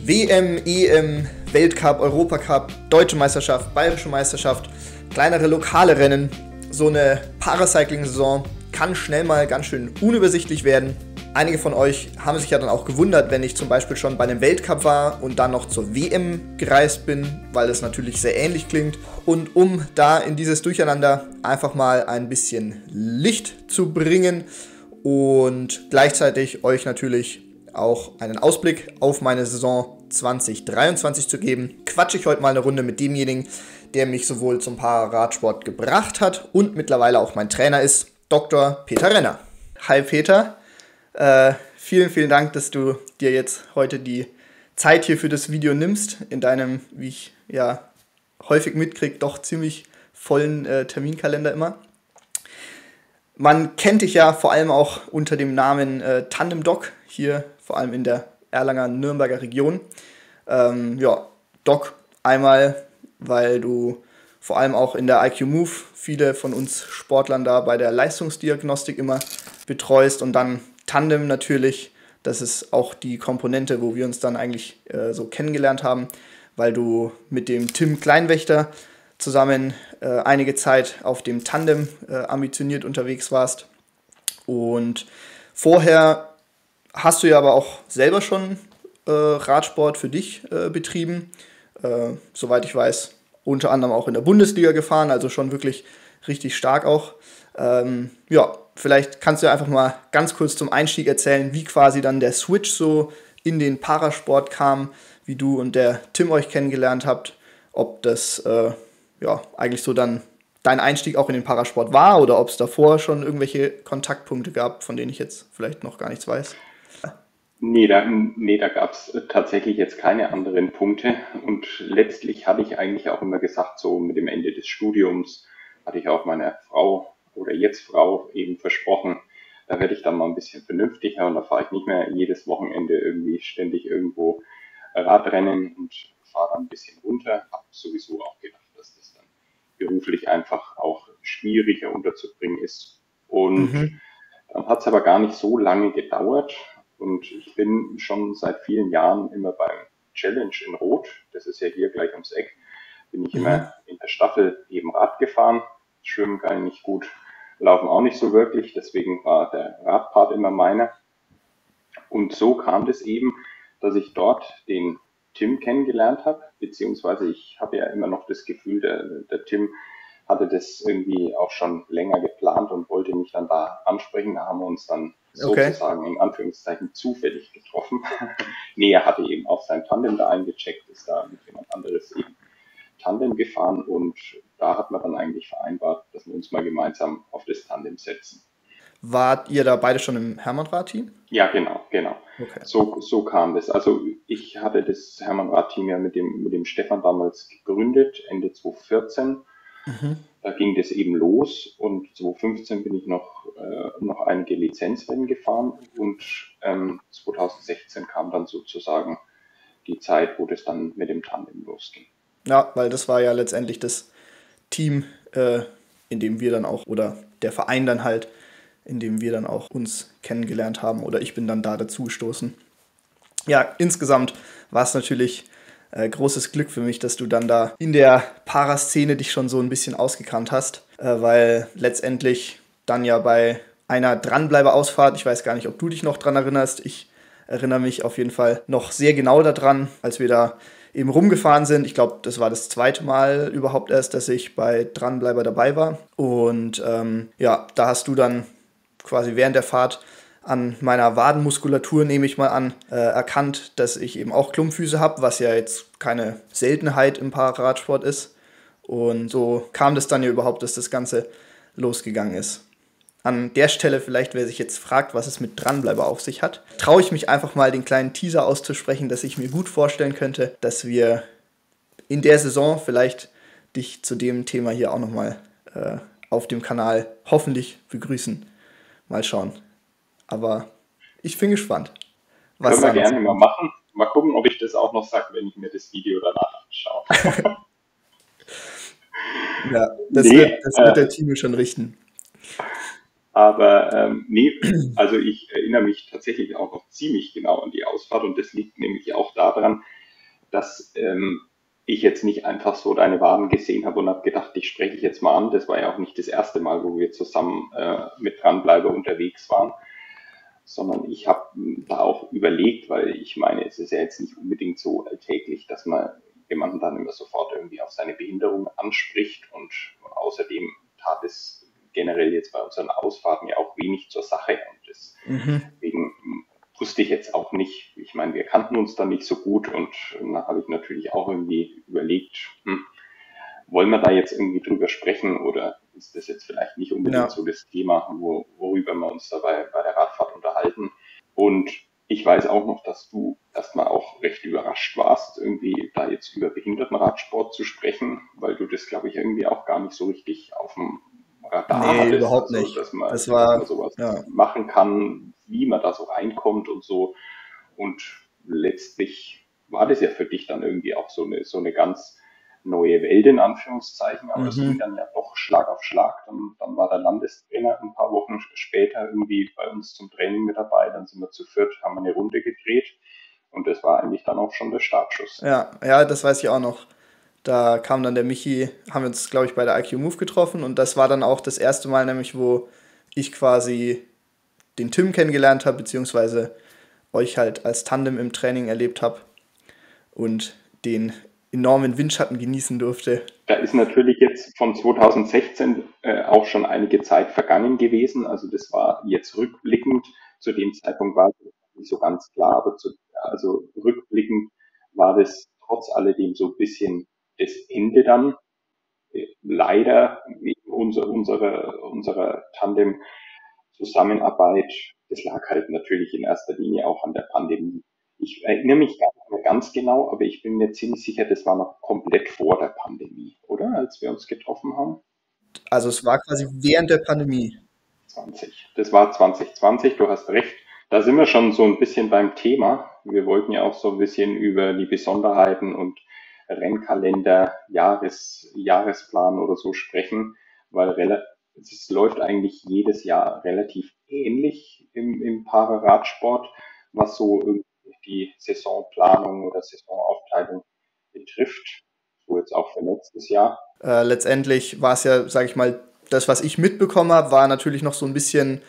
WM, EM, Weltcup, Europacup, Deutsche Meisterschaft, Bayerische Meisterschaft, kleinere lokale Rennen. So eine Paracycling-Saison kann schnell mal ganz schön unübersichtlich werden. Einige von euch haben sich ja dann auch gewundert, wenn ich zum Beispiel schon bei einem Weltcup war und dann noch zur WM gereist bin, weil das natürlich sehr ähnlich klingt. Und um da in dieses Durcheinander einfach mal ein bisschen Licht zu bringen und gleichzeitig euch natürlich auch einen Ausblick auf meine Saison 2023 zu geben, quatsche ich heute mal eine Runde mit demjenigen, der mich sowohl zum Pararadsport gebracht hat und mittlerweile auch mein Trainer ist, Dr. Peter Renner. Hi Peter, vielen Dank, dass du dir jetzt heute die Zeit hier für das Video nimmst, in deinem, wie ich ja häufig mitkriege, doch ziemlich vollen Terminkalender immer. Man kennt dich ja vor allem auch unter dem Namen Tandem Doc, hier vor allem in der Erlanger Nürnberger Region. Doc einmal, weil du vor allem auch in der IQ Move viele von uns Sportlern da bei der Leistungsdiagnostik immer betreust, und dann Tandem natürlich, das ist auch die Komponente, wo wir uns dann eigentlich so kennengelernt haben, weil du mit dem Tim Kleinwächter zusammen einige Zeit auf dem Tandem ambitioniert unterwegs warst. Und vorher hast du ja aber auch selber schon Radsport für dich betrieben. Soweit ich weiß, unter anderem auch in der Bundesliga gefahren, also schon wirklich richtig stark auch. Vielleicht kannst du ja einfach mal ganz kurz zum Einstieg erzählen, wie quasi dann der Switch so in den Parasport kam, wie du und der Tim euch kennengelernt habt, ob das eigentlich so dann dein Einstieg auch in den Parasport war oder ob es davor schon irgendwelche Kontaktpunkte gab, von denen ich jetzt vielleicht noch gar nichts weiß. Nee, da gab es tatsächlich jetzt keine anderen Punkte, und letztlich hatte ich eigentlich auch immer gesagt, so mit dem Ende des Studiums hatte ich auch meiner Frau oder jetzt Frau eben versprochen, da werde ich dann mal ein bisschen vernünftiger und da fahre ich nicht mehr jedes Wochenende irgendwie ständig irgendwo Radrennen und fahre dann ein bisschen runter. Habe sowieso auch gedacht, dass das dann beruflich einfach auch schwieriger unterzubringen ist. Und dann hat es aber gar nicht so lange gedauert. Und ich bin schon seit vielen Jahren immer beim Challenge in Rot, das ist ja hier gleich ums Eck, bin ich immer in der Staffel eben Rad gefahren. Schwimmen kann ich nicht gut, laufen auch nicht so wirklich, deswegen war der Radpart immer meiner. Und so kam das eben, dass ich dort den Tim kennengelernt habe, beziehungsweise ich habe ja immer noch das Gefühl, der Tim hatte das irgendwie auch schon länger geplant und wollte mich dann da ansprechen. Da haben wir uns dann sozusagen in Anführungszeichen zufällig getroffen. Nee, er hatte eben auch sein Tandem da eingecheckt, ist da mit jemand anderes eben Tandem gefahren, und da hat man dann eigentlich vereinbart, dass wir uns mal gemeinsam auf das Tandem setzen. Wart ihr da beide schon im Hermann-Rad-Team? Ja, genau. Okay. So kam das. Also ich hatte das Hermann-Rad-Team ja mit dem Stefan damals gegründet, Ende 2014. Da ging das eben los, und 2015 bin ich noch einige Lizenzrennen gefahren, und 2016 kam dann sozusagen die Zeit, wo das dann mit dem Tandem losging. Ja, weil das war ja letztendlich das Team, in dem wir dann auch, oder der Verein dann halt, in dem wir dann auch uns kennengelernt haben, oder ich bin dann da dazugestoßen. Ja, insgesamt war es natürlich großes Glück für mich, dass du dann da in der Paraszene dich schon so ein bisschen ausgekannt hast, weil letztendlich dann ja bei einer Dranbleiber-Ausfahrt, ich weiß gar nicht, ob du dich noch dran erinnerst, ich erinnere mich auf jeden Fall noch sehr genau daran, als wir da eben rumgefahren sind. Ich glaube, das war das zweite Mal überhaupt erst, dass ich bei Dranbleiber dabei war. Und da hast du dann quasi während der Fahrt an meiner Wadenmuskulatur, nehme ich mal an, erkannt, dass ich eben auch Klumpfüße habe, was ja jetzt keine Seltenheit im Pararadsport ist. Und so kam das dann ja überhaupt, dass das Ganze losgegangen ist. An der Stelle vielleicht, wer sich jetzt fragt, was es mit Dranbleiber auf sich hat, traue ich mich einfach mal, den kleinen Teaser auszusprechen, dass ich mir gut vorstellen könnte, dass wir in der Saison vielleicht dich zu dem Thema hier auch nochmal auf dem Kanal hoffentlich begrüßen. Mal schauen. Aber ich bin gespannt. Können wir gerne mal machen. Mal gucken, ob ich das auch noch sage, wenn ich mir das Video danach anschaue. Ja, das wird der Timo schon richten. Aber nee, also ich erinnere mich tatsächlich auch noch ziemlich genau an die Ausfahrt und das liegt nämlich auch daran, dass ich jetzt nicht einfach so deine Waden gesehen habe und habe gedacht, dich spreche ich jetzt mal an. Das war ja auch nicht das erste Mal, wo wir zusammen mit Dranbleiber unterwegs waren, sondern ich habe da auch überlegt, weil ich meine, es ist ja jetzt nicht unbedingt so alltäglich, dass man jemanden dann immer sofort irgendwie auf seine Behinderung anspricht und außerdem tat es generell jetzt bei unseren Ausfahrten ja auch wenig zur Sache und Mhm. deswegen wusste ich jetzt auch nicht, ich meine, wir kannten uns dann nicht so gut und da habe ich natürlich auch irgendwie überlegt, wollen wir da jetzt irgendwie drüber sprechen oder ist das jetzt vielleicht nicht unbedingt Ja. so das Thema, worüber wir uns dabei bei der Radfahrt unterhalten? Und ich weiß auch noch, dass du erstmal auch recht überrascht warst, irgendwie da jetzt über Behindertenradsport zu sprechen, weil du das, glaube ich, irgendwie auch gar nicht so richtig auf dem Radar Nee, hattest, überhaupt also nicht. Das dass war, man sowas ja. machen kann, wie man da so reinkommt und so. Und letztlich war das ja für dich dann irgendwie auch so eine ganz neue Welt in Anführungszeichen, aber es ging Mhm. dann ja doch Schlag auf Schlag. Dann war der Landestrainer ein paar Wochen später irgendwie bei uns zum Training mit dabei. Dann sind wir zu viert, haben eine Runde gedreht und das war eigentlich dann auch schon der Startschuss. Ja, ja, das weiß ich auch noch. Da kam dann der Michi, haben wir uns, glaube ich, bei der IQ Move getroffen und das war dann auch das erste Mal, nämlich, wo ich quasi den Tim kennengelernt habe, beziehungsweise euch halt als Tandem im Training erlebt habe und den enormen Windschatten genießen durfte. Da ist natürlich jetzt von 2016 auch schon einige Zeit vergangen gewesen. Also das war jetzt rückblickend. Zu dem Zeitpunkt war es nicht so ganz klar, aber also rückblickend war das trotz alledem so ein bisschen das Ende dann. Leider unsere Tandem-Zusammenarbeit, das lag halt natürlich in erster Linie auch an der Pandemie. Ich erinnere mich gar nicht mehr ganz genau, aber ich bin mir ziemlich sicher, das war noch komplett vor der Pandemie, oder? Als wir uns getroffen haben. Also es war quasi während der Pandemie. 20. Das war 2020, du hast recht. Da sind wir schon so ein bisschen beim Thema. Wir wollten ja auch so ein bisschen über die Besonderheiten und Rennkalender, Jahresplan oder so sprechen, weil es läuft eigentlich jedes Jahr relativ ähnlich im Pararadsport, was so irgendwie die Saisonplanung oder Saisonaufteilung betrifft. So jetzt auch für nächstes Jahr. Letztendlich war es ja, sage ich mal, das, was ich mitbekommen habe, war natürlich noch so ein bisschen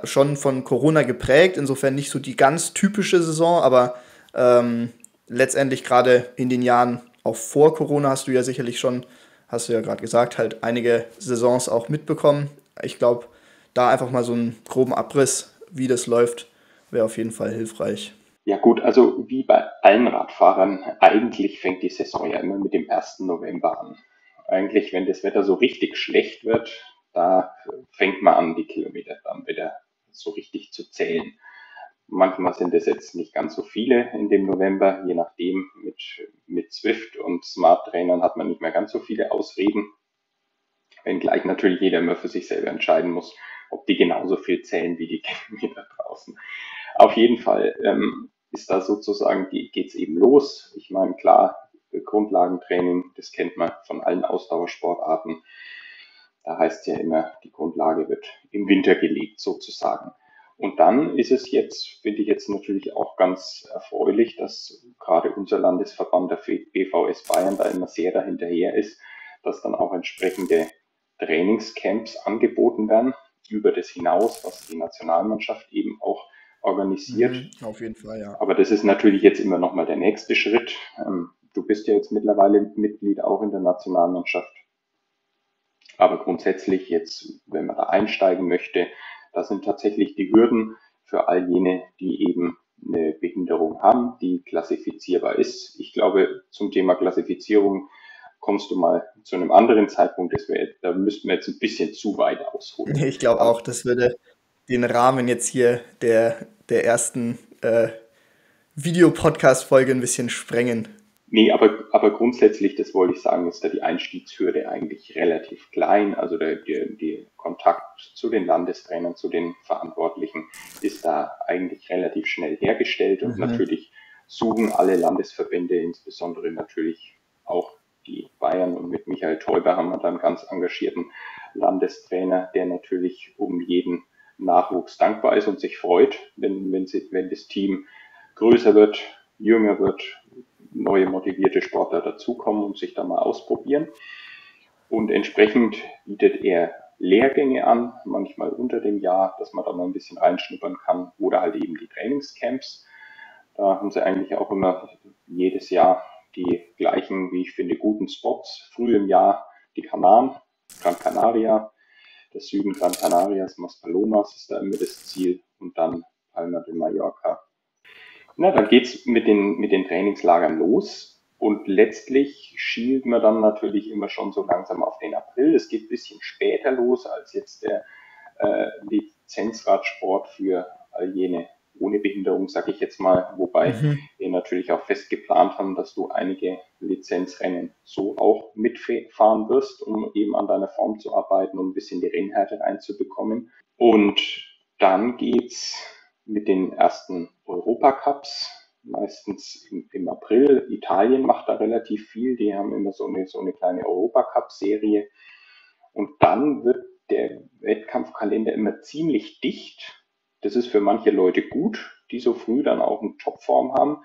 schon von Corona geprägt, insofern nicht so die ganz typische Saison, aber letztendlich gerade in den Jahren auch vor Corona hast du ja sicherlich schon, hast du ja gerade gesagt, halt einige Saisons auch mitbekommen. Ich glaube, da einfach mal so einen groben Abriss, wie das läuft, wäre auf jeden Fall hilfreich. Ja gut, also wie bei allen Radfahrern, eigentlich fängt die Saison ja immer mit dem 1. November an. Eigentlich, wenn das Wetter so richtig schlecht wird, da fängt man an, die Kilometer dann wieder so richtig zu zählen. Manchmal sind es jetzt nicht ganz so viele in dem November, je nachdem, mit Zwift und Smart Trainern hat man nicht mehr ganz so viele Ausreden, wenngleich natürlich jeder immer für sich selber entscheiden muss, ob die genauso viel zählen wie die Kilometer draußen. Auf jeden Fall ist da sozusagen, geht's eben los. Ich meine, klar, Grundlagentraining, das kennt man von allen Ausdauersportarten. Da heißt es ja immer, die Grundlage wird im Winter gelegt sozusagen. Und dann ist es jetzt, finde ich jetzt natürlich auch ganz erfreulich, dass gerade unser Landesverband der BVS Bayern da immer sehr dahinterher ist, dass dann auch entsprechende Trainingscamps angeboten werden, über das hinaus, was die Nationalmannschaft eben auch organisiert. Mhm, auf jeden Fall, ja. Aber das ist natürlich jetzt immer nochmal der nächste Schritt. Du bist ja jetzt mittlerweile Mitglied auch in der Nationalmannschaft. Aber grundsätzlich jetzt, wenn man da einsteigen möchte, da sind tatsächlich die Hürden für all jene, die eben eine Behinderung haben, die klassifizierbar ist. Ich glaube, zum Thema Klassifizierung kommst du mal zu einem anderen Zeitpunkt. Da müssten wir jetzt ein bisschen zu weit ausholen. Ich glaube auch, das würde den Rahmen jetzt hier der ersten Videopodcast-Folge ein bisschen sprengen. Nee, aber grundsätzlich, das wollte ich sagen, ist da die Einstiegshürde eigentlich relativ klein. Also die Kontakt zu den Landestrainern, zu den Verantwortlichen ist da eigentlich relativ schnell hergestellt und Mhm. natürlich suchen alle Landesverbände, insbesondere natürlich auch die Bayern und mit Michael Teuber haben wir da einen ganz engagierten Landestrainer, der natürlich um jeden Nachwuchs dankbar ist und sich freut, wenn das Team größer wird, jünger wird, neue motivierte Sportler dazukommen und sich da mal ausprobieren. Und entsprechend bietet er Lehrgänge an, manchmal unter dem Jahr, dass man da mal ein bisschen reinschnuppern kann, oder halt eben die Trainingscamps. Da haben sie eigentlich auch immer jedes Jahr die gleichen, wie ich finde, guten Spots. Früh im Jahr die Kanaren, Gran Canaria, der Süden Gran Canarias, Maspalomas ist da immer das Ziel und dann Palma de Mallorca. Na, dann geht's mit den Trainingslagern los und letztlich schielt man dann natürlich immer schon so langsam auf den April. Es geht ein bisschen später los als jetzt der Lizenzradsport für all jene ohne Behinderung, sage ich jetzt mal, wobei wir natürlich auch fest geplant haben, dass du einige Lizenzrennen so auch mitfahren wirst, um eben an deiner Form zu arbeiten und ein bisschen die Rennhärte reinzubekommen. Und dann geht's mit den ersten Europacups, meistens im April. Italien macht da relativ viel, die haben immer so eine kleine Europacup-Serie. Und dann wird der Wettkampfkalender immer ziemlich dicht. Das ist für manche Leute gut, die so früh dann auch eine Topform haben.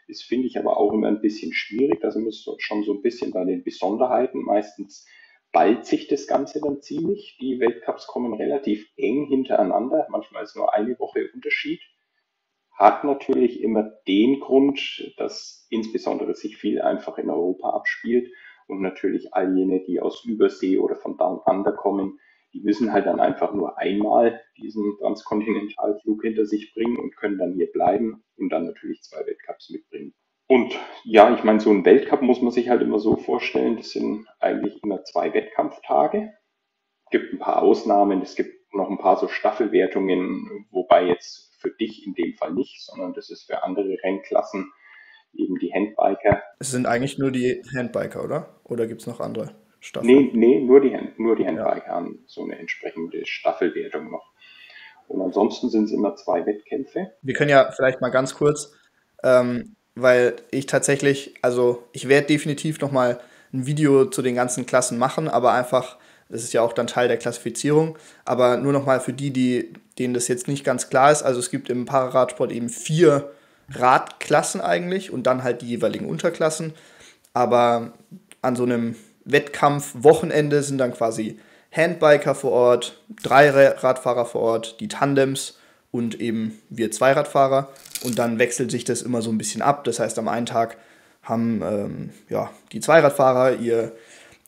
Das finde ich aber auch immer ein bisschen schwierig. Da sind wir schon so ein bisschen bei den Besonderheiten. Meistens ballt sich das Ganze dann ziemlich. Die Weltcups kommen relativ eng hintereinander. Manchmal ist nur eine Woche Unterschied. Hat natürlich immer den Grund, dass insbesondere sich viel einfach in Europa abspielt und natürlich all jene, die aus Übersee oder von Down Under kommen, die müssen halt dann einfach nur einmal diesen Transkontinentalflug hinter sich bringen und können dann hier bleiben und dann natürlich 2 Weltcups mitbringen. Und ja, ich meine, so ein Weltcup muss man sich halt immer so vorstellen, das sind eigentlich immer 2 Wettkampftage. Es gibt ein paar Ausnahmen, es gibt noch ein paar so Staffelwertungen, wobei jetzt für dich in dem Fall nicht, sondern das ist für andere Rennklassen, eben die Handbiker. Es sind eigentlich nur die Handbiker, oder? Oder gibt es noch andere Staffeln? Nee, nur die Ja. Handbiker haben so eine entsprechende Staffelwertung noch. Und ansonsten sind es immer 2 Wettkämpfe. Wir können ja vielleicht mal ganz kurz, weil ich tatsächlich, also ich werde definitiv noch mal ein Video zu den ganzen Klassen machen, aber einfach, das ist ja auch dann Teil der Klassifizierung, aber nur noch mal für denen das jetzt nicht ganz klar ist. Also es gibt im Pararadsport eben 4 Radklassen eigentlich und dann halt die jeweiligen Unterklassen. Aber an so einem Wettkampf-Wochenende sind dann quasi Handbiker vor Ort, 3 Radfahrer vor Ort, die Tandems und eben wir Zweiradfahrer. Und dann wechselt sich das immer so ein bisschen ab. Das heißt, am einen Tag haben ja, die Zweiradfahrer ihr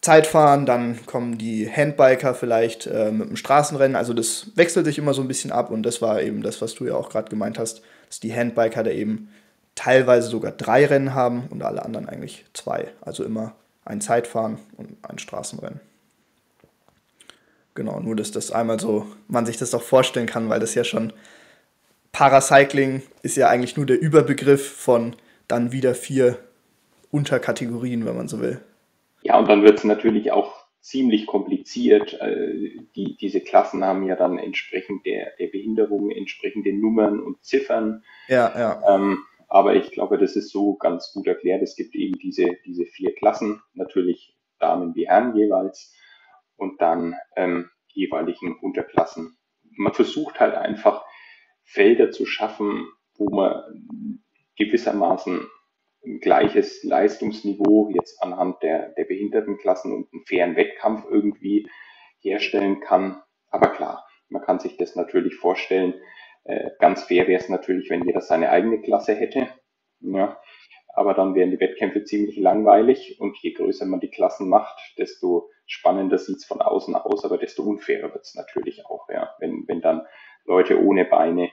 Zeitfahren, dann kommen die Handbiker vielleicht mit dem Straßenrennen. Also das wechselt sich immer so ein bisschen ab und das war eben das, was du ja auch gerade gemeint hast, dass die Handbiker da eben teilweise sogar 3 Rennen haben und alle anderen eigentlich 2. Also immer ein Zeitfahren und ein Straßenrennen. Genau, nur dass das einmal so, man sich das doch vorstellen kann, weil das ja schon, Paracycling ist ja eigentlich nur der Überbegriff von dann wieder 4 Unterkategorien, wenn man so will. Ja, und dann wird es natürlich auch ziemlich kompliziert. Diese Klassen haben ja dann entsprechend der Behinderung entsprechende Nummern und Ziffern. Ja, ja. Aber ich glaube, das ist so ganz gut erklärt. Es gibt eben diese 4 Klassen, natürlich Damen wie Herren jeweils und dann jeweiligen Unterklassen. Man versucht halt einfach Felder zu schaffen, wo man gewissermaßen ein gleiches Leistungsniveau jetzt anhand der Behindertenklassen und einen fairen Wettkampf irgendwie herstellen kann. Aber klar, man kann sich das natürlich vorstellen. Ganz fair wäre es natürlich, wenn jeder seine eigene Klasse hätte. Ja, aber dann wären die Wettkämpfe ziemlich langweilig und je größer man die Klassen macht, desto spannender sieht es von außen aus, aber desto unfairer wird es natürlich auch, ja, wenn dann Leute ohne Beine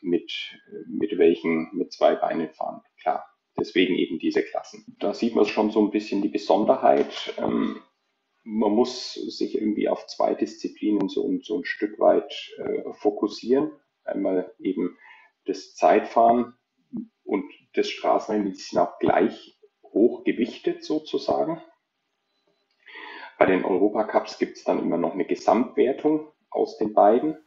mit 2 Beinen fahren. Klar, deswegen eben diese Klassen. Da sieht man schon so ein bisschen die Besonderheit. Man muss sich irgendwie auf 2 Disziplinen so ein Stück weit fokussieren. Einmal eben das Zeitfahren und das Straßenrennen, die sind auch gleich hoch gewichtet sozusagen. Bei den Europacups gibt es dann immer noch eine Gesamtwertung aus den beiden.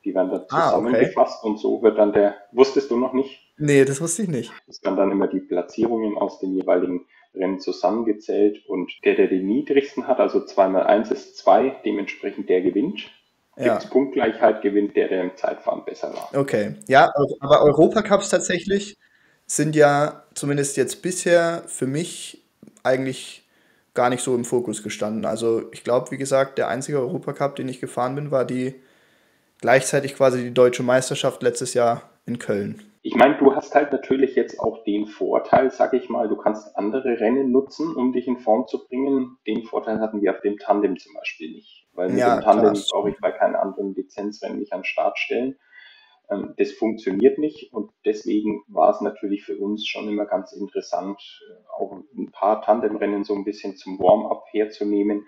Die werden dann Ah, okay. zusammengefasst und so wird dann wusstest du noch nicht, Nee, das wusste ich nicht. es werden dann immer die Platzierungen aus den jeweiligen Rennen zusammengezählt und der die niedrigsten hat, also 2 mal 1 ist 2, dementsprechend der gewinnt. Gibt es Ja, Punktgleichheit, gewinnt der im Zeitfahren besser war. okay. Ja, aber Europacups tatsächlich sind ja zumindest jetzt bisher für mich eigentlich gar nicht so im Fokus gestanden. Also ich glaube, wie gesagt, der einzige Europacup, den ich gefahren bin, war die gleichzeitig quasi die deutsche Meisterschaft letztes Jahr in Köln. Ich meine, du hast halt natürlich jetzt auch den Vorteil, sag ich mal, du kannst andere Rennen nutzen, um dich in Form zu bringen. Den Vorteil hatten wir auf dem Tandem zum Beispiel nicht, weil mit dem Ja, klar, Tandem das brauche stimmt. ich bei keinem anderen Lizenzrennen mich an den Start stellen. Das funktioniert nicht und deswegen war es natürlich für uns schon immer ganz interessant, auch ein paar Tandemrennen so ein bisschen zum Warm-up herzunehmen,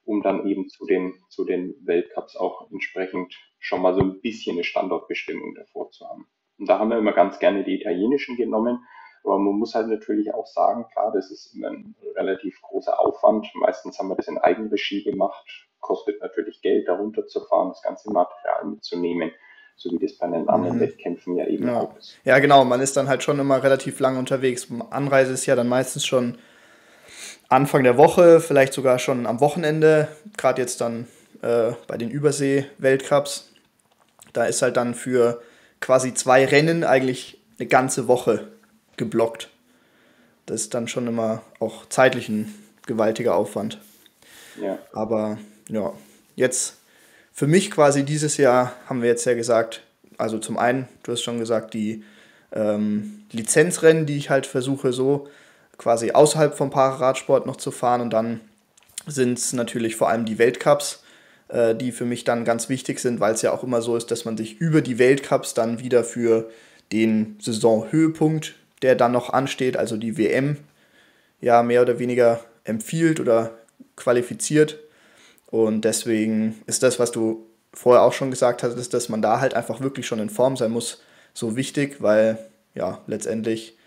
um dann eben zu den Weltcups auch entsprechend schon mal so ein bisschen eine Standortbestimmung davor zu haben. Und da haben wir immer ganz gerne die italienischen genommen, aber man muss halt natürlich auch sagen, klar, das ist immer ein relativ großer Aufwand. Meistens haben wir das in Eigenregie gemacht, kostet natürlich Geld, da runterzufahren, das ganze Material mitzunehmen, so wie das bei den anderen Mhm. Wettkämpfen ja eben Ja. auch ist. Ja, genau, man ist dann halt schon immer relativ lang unterwegs. Anreise ist ja dann meistens schon Anfang der Woche, vielleicht sogar schon am Wochenende, gerade jetzt dann bei den Übersee-Weltcups. Da ist halt dann für quasi 2 Rennen eigentlich eine ganze Woche geblockt. Das ist dann schon immer auch zeitlich ein gewaltiger Aufwand. Ja, Aber ja, jetzt für mich quasi dieses Jahr haben wir jetzt ja gesagt, also zum einen, du hast schon gesagt, die Lizenzrennen, die ich halt versuche so quasi außerhalb vom Pararadsport noch zu fahren und dann sind es natürlich vor allem die Weltcups, die für mich dann ganz wichtig sind, weil es ja auch immer so ist, dass man sich über die Weltcups dann wieder für den Saisonhöhepunkt, der dann noch ansteht, also die WM, ja mehr oder weniger empfiehlt oder qualifiziert. Und deswegen ist das, was du vorher auch schon gesagt hast, ist, dass man da halt einfach wirklich schon in Form sein muss, so wichtig, weil ja letztendlich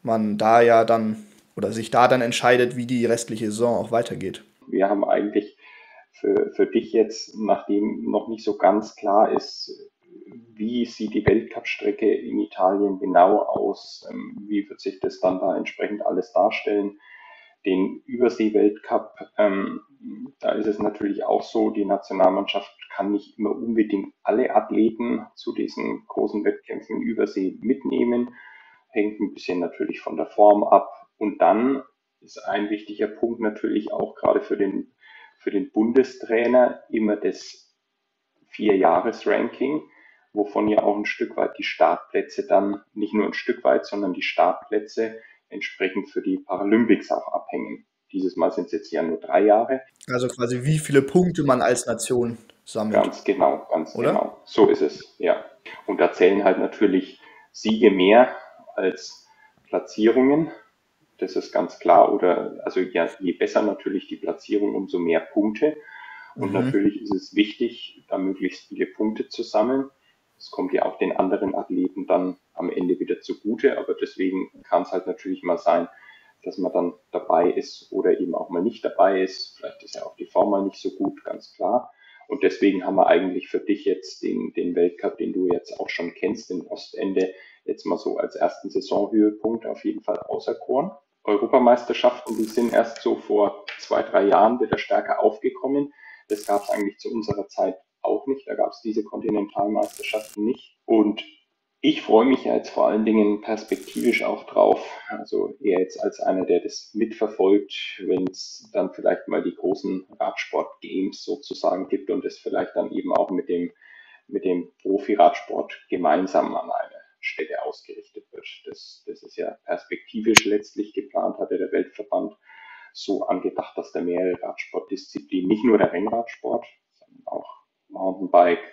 man da ja dann oder sich da dann entscheidet, wie die restliche Saison auch weitergeht. wir haben eigentlich für dich jetzt, nachdem noch nicht so ganz klar ist, wie sieht die Weltcup-Strecke in Italien genau aus, wie wird sich das dann da entsprechend alles darstellen, den Übersee-Weltcup, da ist es natürlich auch so, die Nationalmannschaft kann nicht immer unbedingt alle Athleten zu diesen großen Wettkämpfen in Übersee mitnehmen, hängt ein bisschen natürlich von der Form ab. Und dann ist ein wichtiger Punkt natürlich auch gerade für den Bundestrainer immer das Vierjahres-Ranking, wovon ja auch ein Stück weit die Startplätze dann, nicht nur ein Stück weit, sondern die Startplätze entsprechend für die Paralympics auch abhängen. Dieses Mal sind es jetzt ja nur 3 Jahre. Also quasi wie viele Punkte man als Nation sammelt, Ganz oder? genau. So ist es, ja. Und da zählen halt natürlich Siege mehr als Platzierungen. Das ist ganz klar. Oder also ja, je besser natürlich die Platzierung, umso mehr Punkte. Und Mhm. natürlich ist es wichtig, da möglichst viele Punkte zu sammeln. Das kommt ja auch den anderen Athleten dann am Ende wieder zugute. Aber deswegen kann es halt natürlich mal sein, dass man dann dabei ist oder eben auch mal nicht dabei ist. Vielleicht ist ja auch die Form mal nicht so gut, ganz klar. Und deswegen haben wir eigentlich für dich jetzt den Weltcup, den du jetzt auch schon kennst, den Ostende, jetzt mal so als ersten Saisonhöhepunkt auf jeden Fall auserkoren. Europameisterschaften, die sind erst so vor 2, 3 Jahren wieder stärker aufgekommen. Das gab es eigentlich zu unserer Zeit auch nicht. Da gab es diese Kontinentalmeisterschaften nicht. Und ich freue mich ja jetzt vor allen Dingen perspektivisch auch drauf. Also eher jetzt als einer, der das mitverfolgt, wenn es dann vielleicht mal die großen Radsport-Games sozusagen gibt und es vielleicht dann eben auch mit dem Profi-Radsport gemeinsam an eine Stelle ausgerichtet wird. Das ist ja perspektivisch letztlich geplant, hatte der Weltverband so angedacht, dass da mehrere Radsportdisziplinen, nicht nur der Rennradsport, sondern auch Mountainbike,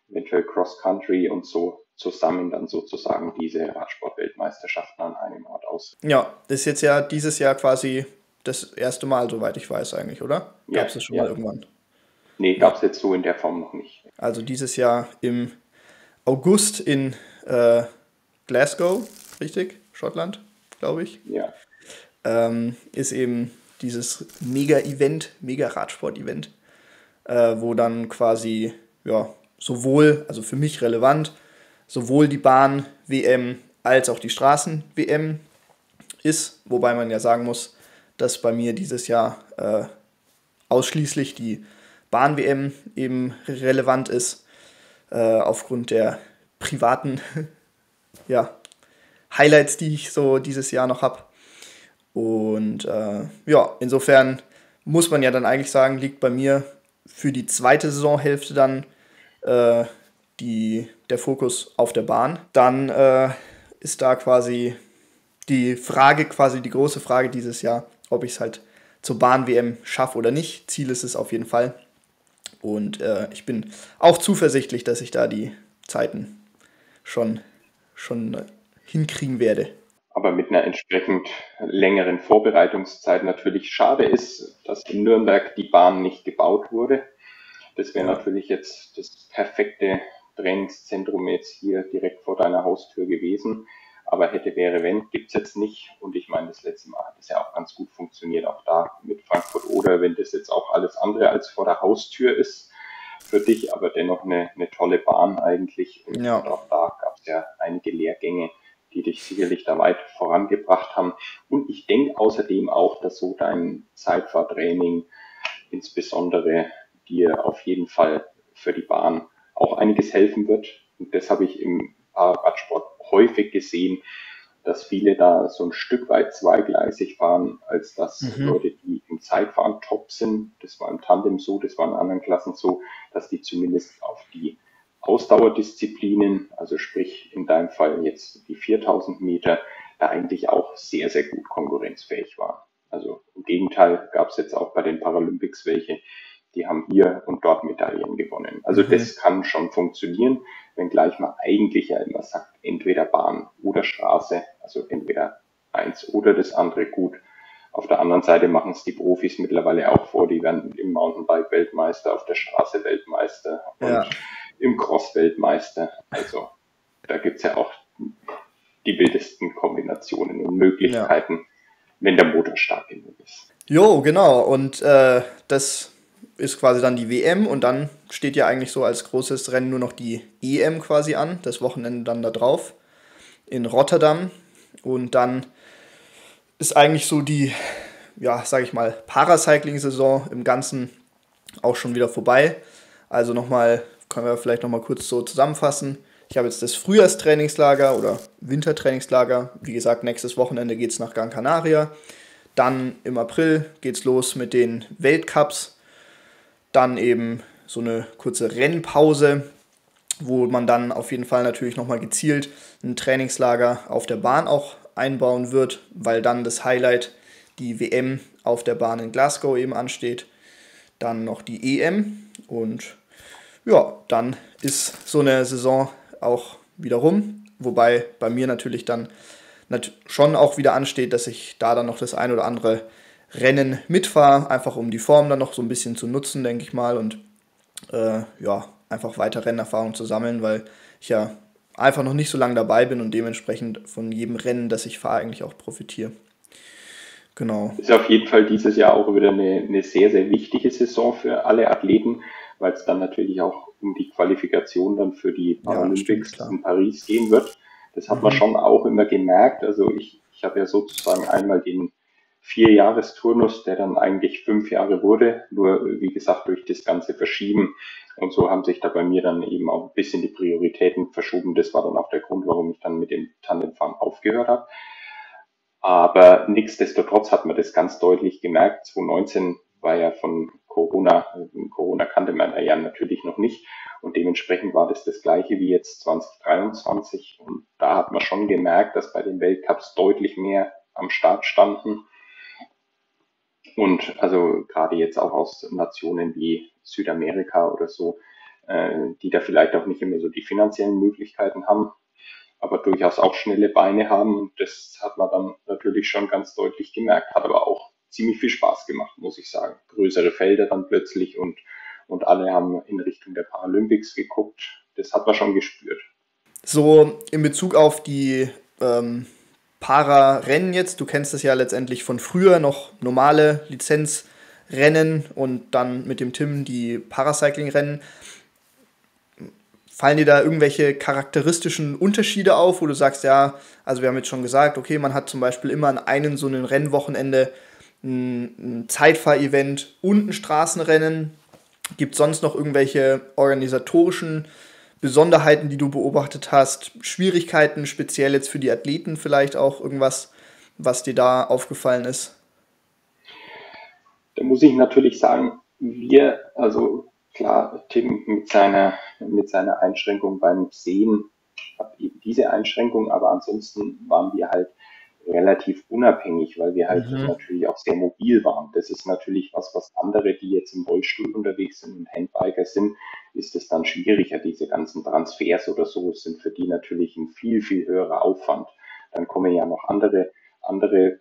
eventuell Cross-Country und so zusammen dann sozusagen diese Radsport-Weltmeisterschaften an einem Ort aus. Ja, ist jetzt ja dieses Jahr quasi das erste Mal, soweit ich weiß eigentlich, oder? Ja, Gab es das schon mal ja. irgendwann? Nee, Nee. gab es jetzt so in der Form noch nicht. Also dieses Jahr im August in Glasgow, richtig? Schottland, glaube ich. Ja, Ist eben dieses Mega-Event, Mega-Radsport-Event, wo dann quasi ja, sowohl, also für mich relevant, sowohl die Bahn-WM als auch die Straßen-WM ist, wobei man ja sagen muss, dass bei mir dieses Jahr ausschließlich die Bahn-WM eben relevant ist, aufgrund der privaten ja, Highlights, die ich so dieses Jahr noch habe. Und ja, insofern muss man ja dann eigentlich sagen, liegt bei mir für die zweite Saisonhälfte dann der Fokus auf der Bahn. Dann ist da quasi die große Frage dieses Jahr, ob ich es halt zur Bahn-WM schaffe oder nicht. Ziel ist es auf jeden Fall. Und ich bin auch zuversichtlich, dass ich da die Zeiten schon hinkriegen werde. Aber mit einer entsprechend längeren Vorbereitungszeit natürlich. Schade ist, dass in Nürnberg die Bahn nicht gebaut wurde. Das wäre natürlich jetzt das perfekte Trainingszentrum jetzt hier direkt vor deiner Haustür gewesen. Aber hätte, wäre, wenn, gibt's jetzt nicht. Und ich meine, das letzte Mal hat es ja auch ganz gut funktioniert, auch da mit Frankfurt oder wenn das jetzt auch alles andere als vor der Haustür ist für dich, aber dennoch eine tolle Bahn eigentlich. Und auch da gab es ja einige Lehrgänge, die dich sicherlich da weit vorangebracht haben. Und ich denke außerdem auch, dass so dein Zeitfahrtraining insbesondere dir auf jeden Fall für die Bahn auch einiges helfen wird. Und das habe ich im Radsport häufig gesehen, dass viele da so ein Stück weit zweigleisig fahren, als dass Leute, die im Zeitfahren top sind, das war im Tandem so, das war in anderen Klassen so, dass die zumindest auf die Ausdauerdisziplinen, also sprich in deinem Fall jetzt die 4000 Meter, da eigentlich auch sehr, sehr gut konkurrenzfähig waren. Also im Gegenteil gab es jetzt auch bei den Paralympics welche, die haben hier und dort Medaillen gewonnen. Also das kann schon funktionieren, wenngleich man eigentlich ja immer sagt, entweder Bahn oder Straße, also entweder eins oder das andere gut. Auf der anderen Seite machen es die Profis mittlerweile auch vor, die werden im Mountainbike Weltmeister, auf der Straße Weltmeister und im Cross Weltmeister. Also da gibt's ja auch die wildesten Kombinationen und Möglichkeiten, wenn der Motor stark genug ist. Jo, genau. Und das ist quasi dann die WM und dann steht ja eigentlich so als großes Rennen nur noch die EM quasi an, das Wochenende dann da drauf in Rotterdam. Und dann ist eigentlich so die, ja, sag ich mal, Paracycling-Saison im Ganzen auch schon wieder vorbei. Also können wir vielleicht nochmal kurz so zusammenfassen. Ich habe jetzt das Frühjahrstrainingslager oder Wintertrainingslager. Wie gesagt, nächstes Wochenende geht es nach Gran Canaria. Dann im April geht es los mit den Weltcups. Dann eben so eine kurze Rennpause, wo man dann auf jeden Fall natürlich nochmal gezielt ein Trainingslager auf der Bahn auch einbauen wird, weil dann das Highlight, die WM auf der Bahn in Glasgow eben ansteht. Dann noch die EM und ja, dann ist so eine Saison auch wieder rum, wobei bei mir natürlich dann schon auch wieder ansteht, dass ich da dann noch das ein oder andere Rennen mitfahre, einfach um die Form dann noch so ein bisschen zu nutzen, denke ich mal, und einfach weiter Rennerfahrung zu sammeln, weil ich ja einfach noch nicht so lange dabei bin und dementsprechend von jedem Rennen, das ich fahre, eigentlich auch profitiere. Genau. Ist auf jeden Fall dieses Jahr auch wieder eine sehr, sehr wichtige Saison für alle Athleten, weil es dann natürlich auch um die Qualifikation dann für die Paralympics in Paris gehen wird. Das hat man schon auch immer gemerkt. Also ich habe ja sozusagen einmal den 4-Jahres-Turnus, der dann eigentlich 5 Jahre wurde, nur wie gesagt durch das ganze Verschieben. Und so haben sich da bei mir dann eben auch ein bisschen die Prioritäten verschoben. Das war dann auch der Grund, warum ich dann mit dem Tandemfahren aufgehört habe. Aber nichtsdestotrotz hat man das ganz deutlich gemerkt. 2019 war ja von Corona kannte man ja natürlich noch nicht. Und dementsprechend war das Gleiche wie jetzt 2023. Und da hat man schon gemerkt, dass bei den Weltcups deutlich mehr am Start standen. Und also gerade jetzt auch aus Nationen wie Südamerika oder so, die da vielleicht auch nicht immer so die finanziellen Möglichkeiten haben, aber durchaus auch schnelle Beine haben. Und das hat man dann natürlich schon ganz deutlich gemerkt. Hat aber auch ziemlich viel Spaß gemacht, muss ich sagen. Größere Felder dann plötzlich und alle haben in Richtung der Paralympics geguckt. Das hat man schon gespürt. So in Bezug auf die Para-Rennen jetzt, du kennst das ja letztendlich von früher, noch normale Lizenzrennen und dann mit dem Tim die Paracycling-Rennen. Fallen dir da irgendwelche charakteristischen Unterschiede auf, wo du sagst, ja, also wir haben jetzt schon gesagt, okay, man hat zum Beispiel immer an einem so einen Rennwochenende ein Zeitfahrevent und ein Straßenrennen. Gibt es sonst noch irgendwelche organisatorischen Besonderheiten, die du beobachtet hast? Schwierigkeiten, speziell jetzt für die Athleten vielleicht auch irgendwas, was dir da aufgefallen ist? Da muss ich natürlich sagen, also klar, Tim mit seiner Einschränkung beim Sehen hat eben diese Einschränkung, aber ansonsten waren wir halt relativ unabhängig, weil wir halt Mhm. natürlich auch sehr mobil waren. Das ist natürlich was andere, die jetzt im Rollstuhl unterwegs sind und Handbiker sind, ist es dann schwieriger. Diese ganzen Transfers oder so sind für die natürlich ein viel, viel höherer Aufwand. Dann kommen ja noch andere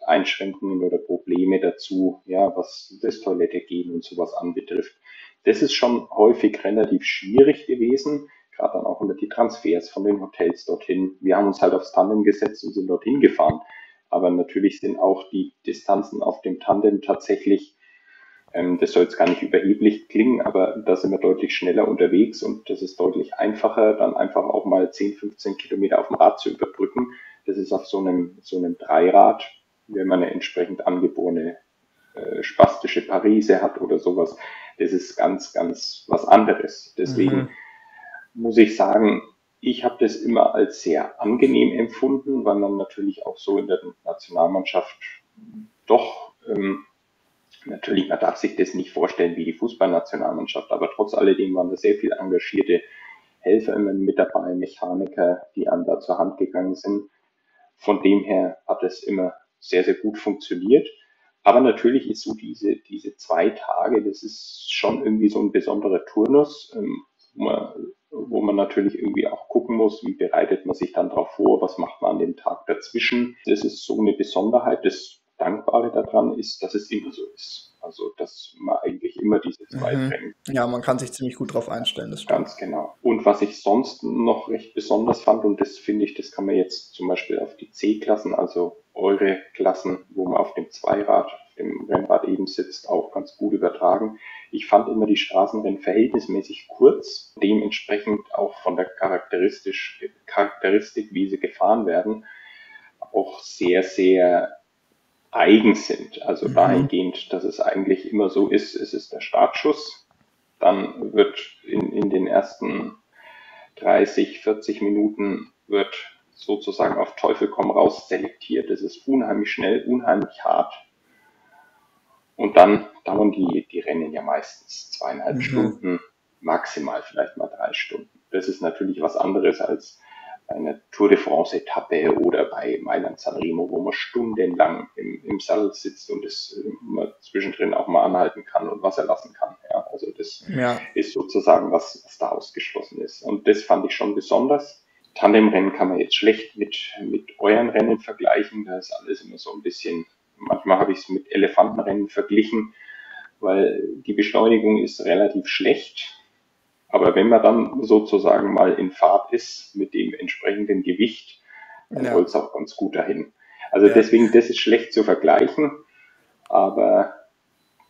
Einschränkungen oder Probleme dazu, ja, was das Toilette gehen und sowas anbetrifft. Das ist schon häufig relativ schwierig gewesen, gerade dann auch immer die Transfers von den Hotels dorthin. Wir haben uns halt aufs Tandem gesetzt und sind dorthin gefahren. Aber natürlich sind auch die Distanzen auf dem Tandem tatsächlich, das soll jetzt gar nicht überheblich klingen, aber da sind wir deutlich schneller unterwegs und das ist deutlich einfacher, dann einfach auch mal 10, 15 Kilometer auf dem Rad zu überbrücken. Das ist auf so einem Dreirad, wenn man eine entsprechend angeborene spastische Parise hat oder sowas. Das ist ganz, ganz was anderes. Deswegen Mhm. muss ich sagen, ich habe das immer als sehr angenehm empfunden, weil man natürlich auch so in der Nationalmannschaft doch, natürlich, man darf sich das nicht vorstellen wie die Fußballnationalmannschaft, aber trotz alledem waren da sehr viele engagierte Helfer immer mit dabei, Mechaniker, die einem da zur Hand gegangen sind. Von dem her hat es immer sehr, sehr gut funktioniert. Aber natürlich ist so diese 2 Tage, das ist schon irgendwie so ein besonderer Turnus, wo man natürlich irgendwie auch gucken muss, wie bereitet man sich dann darauf vor, was macht man an dem Tag dazwischen. Das ist so eine Besonderheit. Das Dankbare daran ist, dass es immer so ist. Also, dass man eigentlich immer diese zwei Mhm. Training. Ja, man kann sich ziemlich gut drauf einstellen, das stimmt. Ganz genau. Und was ich sonst noch recht besonders fand, und das finde ich, das kann man jetzt zum Beispiel auf die C-Klassen, also eure Klassen, wo man auf dem Zweirad, auf dem Rennrad eben sitzt, auch ganz gut übertragen. Ich fand immer die Straßenrennen verhältnismäßig kurz, dementsprechend auch von der Charakteristik, wie sie gefahren werden, auch sehr, sehr eigen sind. Also Mhm. dahingehend, dass es eigentlich immer so ist, es ist der Startschuss, dann wird in den ersten 30, 40 Minuten wird sozusagen auf Teufel komm raus selektiert. Es ist unheimlich schnell, unheimlich hart. Und dann dauern die Rennen ja meistens 2,5 Mhm. Stunden, maximal vielleicht mal 3 Stunden. Das ist natürlich was anderes als eine Tour de France-Etappe oder bei Mailand Sanremo, wo man stundenlang im Sattel sitzt und es man zwischendrin auch mal anhalten kann und Wasser lassen kann. Ja, also das Ja. ist sozusagen was da ausgeschlossen ist. Und das fand ich schon besonders. Tandemrennen kann man jetzt schlecht mit euren Rennen vergleichen. Da ist alles immer so ein bisschen, manchmal habe ich es mit Elefantenrennen verglichen, weil die Beschleunigung ist relativ schlecht. Aber wenn man dann sozusagen mal in Fahrt ist mit dem entsprechenden Gewicht, dann Ja. rollt es auch ganz gut dahin. Also Ja. deswegen, das ist schlecht zu vergleichen. Aber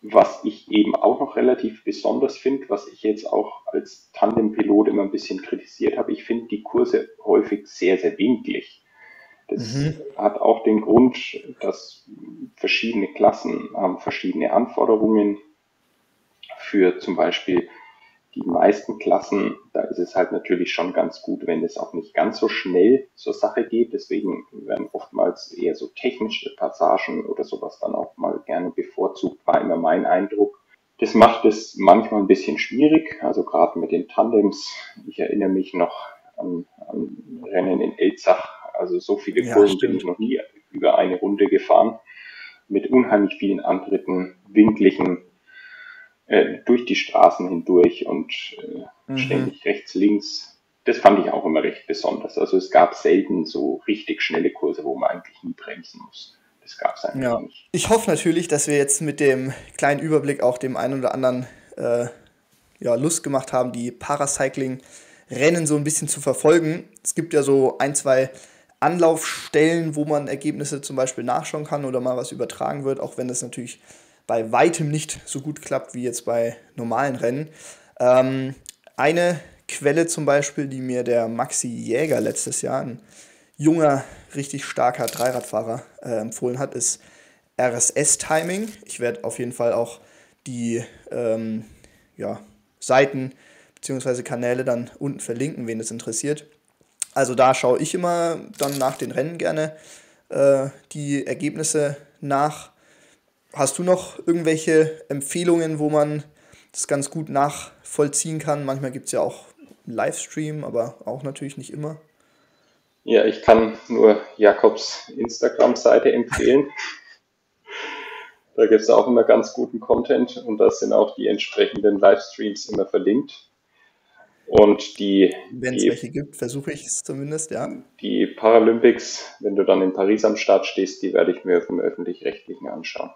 was ich eben auch noch relativ besonders finde, was ich jetzt auch als Tandempilot immer ein bisschen kritisiert habe, ich finde die Kurse häufig sehr, sehr winklig. Das Mhm. hat auch den Grund, dass verschiedene Klassen haben verschiedene Anforderungen für zum Beispiel die meisten Klassen. Da ist es halt natürlich schon ganz gut, wenn es auch nicht ganz so schnell zur Sache geht. Deswegen werden oftmals eher so technische Passagen oder sowas dann auch mal gerne bevorzugt, war immer mein Eindruck. Das macht es manchmal ein bisschen schwierig, also gerade mit den Tandems. Ich erinnere mich noch an Rennen in Elzach. Also so viele Ja, Kurven bin ich stimmt. noch nie über eine Runde gefahren. Mit unheimlich vielen Antritten, winklichen, durch die Straßen hindurch und Mhm. ständig rechts, links. Das fand ich auch immer recht besonders. Also es gab selten so richtig schnelle Kurse, wo man eigentlich nie bremsen muss. Das gab es eigentlich Ja. nicht. Ich hoffe natürlich, dass wir jetzt mit dem kleinen Überblick auch dem einen oder anderen äh, ja, Lust gemacht haben, die Paracycling-Rennen so ein bisschen zu verfolgen. Es gibt ja so ein, zwei Anlaufstellen, wo man Ergebnisse zum Beispiel nachschauen kann oder mal was übertragen wird, auch wenn das natürlich bei weitem nicht so gut klappt wie jetzt bei normalen Rennen. Ähm, eine Quelle zum Beispiel, die mir der Maxi Jäger letztes Jahr, ein junger, richtig starker Dreiradfahrer, empfohlen hat, ist RSS-Timing. Ich werde auf jeden Fall auch die ja, Seiten bzw. Kanäle dann unten verlinken, wen es interessiert. Also da schaue ich immer dann nach den Rennen gerne die Ergebnisse nach. Hast du noch irgendwelche Empfehlungen, wo man das ganz gut nachvollziehen kann? Manchmal gibt es ja auch einen Livestream, aber auch natürlich nicht immer. Ja, ich kann nur Jakobs Instagram-Seite empfehlen. Da gibt es auch immer ganz guten Content und da sind auch die entsprechenden Livestreams immer verlinkt. Und Wenn es welche gibt, versuche ich es zumindest, ja. die Paralympics, wenn du dann in Paris am Start stehst, die werde ich mir vom Öffentlich-Rechtlichen anschauen.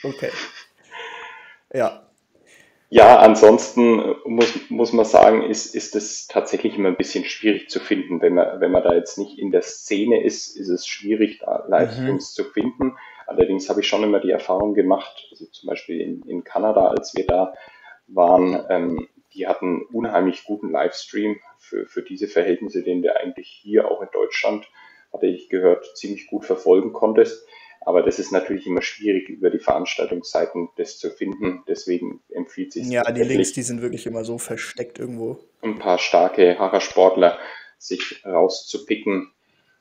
Okay. Ja. Ja, ansonsten muss man sagen, ist es tatsächlich immer ein bisschen schwierig zu finden. Wenn man da jetzt nicht in der Szene ist es schwierig, da Mhm. Livestreams zu finden. Allerdings habe ich schon immer die Erfahrung gemacht, also zum Beispiel in Kanada, als wir da waren, die hatten unheimlich guten Livestream für diese Verhältnisse, den du eigentlich hier auch in Deutschland, hatte ich gehört, ziemlich gut verfolgen konntest. Aber das ist natürlich immer schwierig, über die Veranstaltungsseiten das zu finden. Deswegen empfiehlt es sich Ja, die Links, die tatsächlich, sind wirklich immer so versteckt irgendwo. ein paar starke Parasportler sich rauszupicken,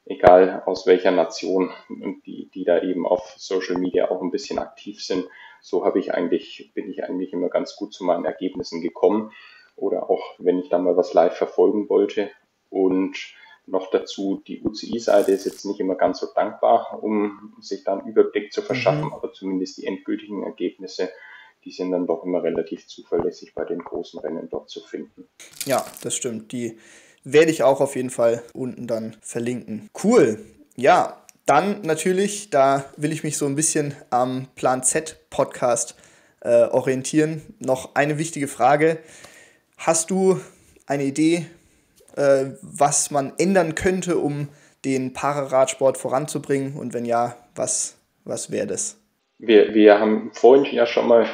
egal aus welcher Nation, und die da eben auf Social Media auch ein bisschen aktiv sind. So bin ich eigentlich immer ganz gut zu meinen Ergebnissen gekommen. Oder auch wenn ich da mal was live verfolgen wollte. Und noch dazu, die UCI-Seite ist jetzt nicht immer ganz so dankbar, um sich da einen Überblick zu verschaffen, Mhm. aber zumindest die endgültigen Ergebnisse, die sind dann doch immer relativ zuverlässig bei den großen Rennen dort zu finden. Ja, das stimmt. Die werde ich auch auf jeden Fall unten dann verlinken. Cool. Ja, dann natürlich, da will ich mich so ein bisschen am Plan Z Podcast orientieren. Noch eine wichtige Frage. Hast du eine Idee, was man ändern könnte, um den Pararadsport voranzubringen? Und wenn ja, was wäre das? Wir haben vorhin ja schon mal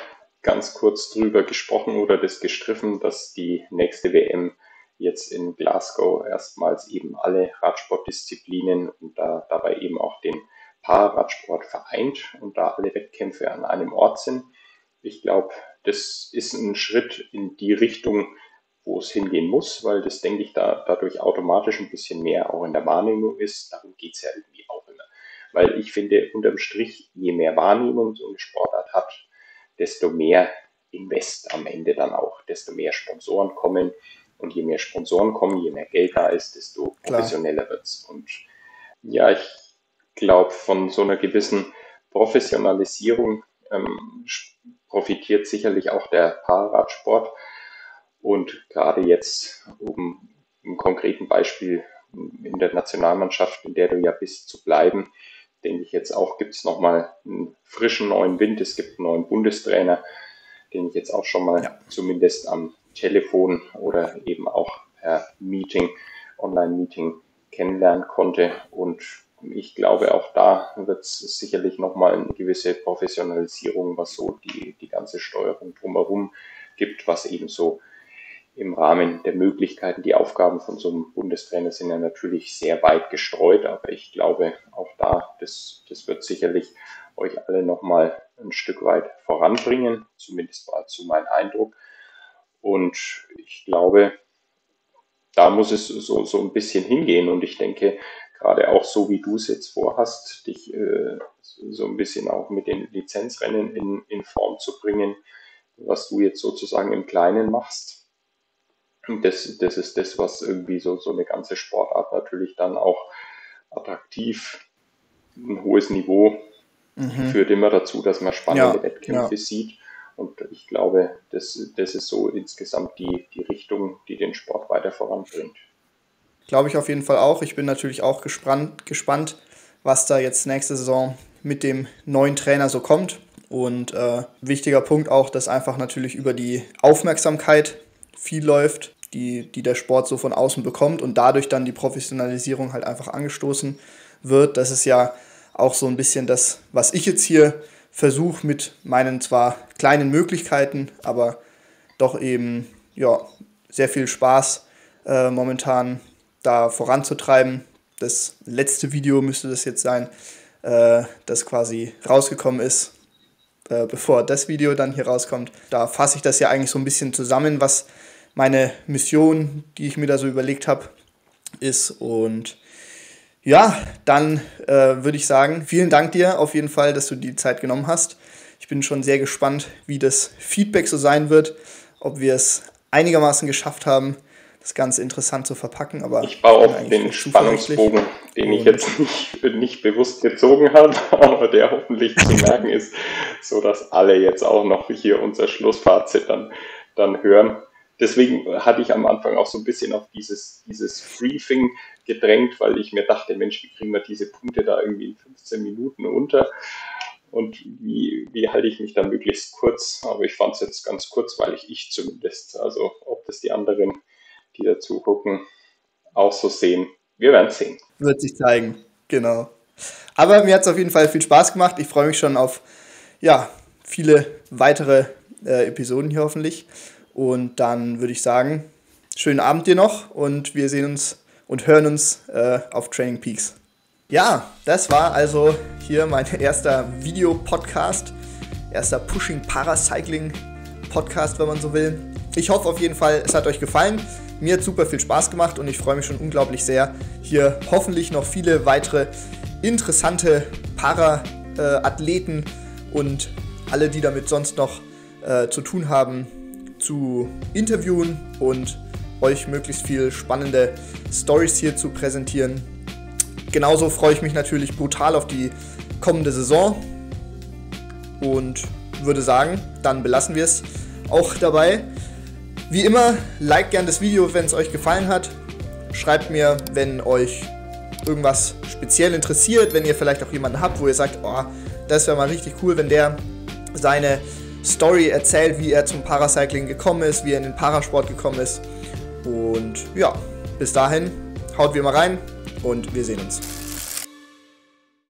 ganz kurz drüber gesprochen oder das gestriffen, dass die nächste WM jetzt in Glasgow erstmals eben alle Radsportdisziplinen und dabei eben auch den Pararadsport vereint und da alle Wettkämpfe an einem Ort sind. Ich glaube, das ist ein Schritt in die Richtung, wo es hingehen muss, weil das, denke ich, dadurch automatisch ein bisschen mehr auch in der Wahrnehmung ist. Darum geht es ja irgendwie auch immer. Weil ich finde, unterm Strich, je mehr Wahrnehmung so eine Sportart hat, desto mehr Invest am Ende dann auch, desto mehr Sponsoren kommen. Und je mehr Sponsoren kommen, je mehr Geld da ist, desto Klar, professioneller wird es. Und ja, ich glaube, von so einer gewissen Professionalisierung profitiert sicherlich auch der Pararadsport. Und gerade jetzt, um im konkreten Beispiel in der Nationalmannschaft, in der du ja bist, zu bleiben, denke ich jetzt auch, gibt es nochmal einen frischen neuen Wind. Es gibt einen neuen Bundestrainer, den ich jetzt auch schon mal ja. zumindest am Telefon oder eben auch per Meeting, Online-Meeting kennenlernen konnte. Und ich glaube, auch da wird es sicherlich nochmal eine gewisse Professionalisierung, was so die ganze Steuerung drumherum gibt, was eben so im Rahmen der Möglichkeiten. Die Aufgaben von so einem Bundestrainer sind ja natürlich sehr weit gestreut, aber ich glaube, auch da, das wird sicherlich euch alle nochmal ein Stück weit voranbringen. Zumindest war so mein Eindruck. Und ich glaube, da muss es so ein bisschen hingehen. Und ich denke, gerade auch so wie du es jetzt vorhast, dich so ein bisschen auch mit den Lizenzrennen in Form zu bringen, was du jetzt sozusagen im Kleinen machst. Und das ist das, was irgendwie so eine ganze Sportart natürlich dann auch attraktiv, ein hohes Niveau Mhm. führt immer dazu, dass man spannende Ja, ja. Wettkämpfe sieht. Und ich glaube, das ist so insgesamt die Richtung, die den Sport weiter voranbringt. Glaube ich auf jeden Fall auch. Ich bin natürlich auch gespannt, was da jetzt nächste Saison mit dem neuen Trainer so kommt. Und wichtiger Punkt auch, dass einfach natürlich über die Aufmerksamkeit viel läuft, die der Sport so von außen bekommt und dadurch dann die Professionalisierung halt einfach angestoßen wird. Das ist ja auch so ein bisschen das, was ich jetzt hier versuche mit meinen zwar kleinen Möglichkeiten, aber doch eben ja, sehr viel Spaß momentan da voranzutreiben. Das letzte Video müsste das jetzt sein, das quasi rausgekommen ist, bevor das Video dann hier rauskommt. Da fasse ich das ja eigentlich so ein bisschen zusammen, was meine Mission, die ich mir da so überlegt habe, ist. Und ja, dann würde ich sagen, vielen Dank dir auf jeden Fall, dass du die Zeit genommen hast. Ich bin schon sehr gespannt, wie das Feedback so sein wird, ob wir es einigermaßen geschafft haben, das Ganze interessant zu verpacken. Aber ich baue auf den Spannungsbogen, den ich jetzt nicht bewusst gezogen habe, aber der hoffentlich zu merken ist, sodass alle jetzt auch noch hier unser Schlussfazit dann hören. Deswegen hatte ich am Anfang auch so ein bisschen auf dieses Briefing gedrängt, weil ich mir dachte, Mensch, wie kriegen wir diese Punkte da irgendwie in 15 Minuten unter? Und wie halte ich mich da möglichst kurz? Aber ich fand es jetzt ganz kurzweilig, ich zumindest. Also ob das die anderen, die dazu gucken, auch so sehen. Wir werden es sehen. Wird sich zeigen, genau. Aber mir hat es auf jeden Fall viel Spaß gemacht. Ich freue mich schon auf viele weitere Episoden hier hoffentlich. Und dann würde ich sagen, schönen Abend dir noch und wir sehen uns und hören uns auf Training Peaks. Ja, das war also hier mein erster Videopodcast, erster Pushing Paracycling Podcast, wenn man so will. Ich hoffe auf jeden Fall, es hat euch gefallen. Mir hat super viel Spaß gemacht und ich freue mich schon unglaublich sehr, hier hoffentlich noch viele weitere interessante Para-Athleten und alle, die damit sonst noch zu tun haben, zu interviewen und euch möglichst viel spannende Stories hier zu präsentieren. Genauso freue ich mich natürlich brutal auf die kommende Saison und würde sagen, dann belassen wir es auch dabei. Wie immer, liked gern das Video, wenn es euch gefallen hat. Schreibt mir, wenn euch irgendwas speziell interessiert, wenn ihr vielleicht auch jemanden habt, wo ihr sagt, oh, das wäre mal richtig cool, wenn der seine Story erzählt, wie er zum Paracycling gekommen ist, wie er in den Parasport gekommen ist. Und ja, bis dahin, haut wie immer rein und wir sehen uns.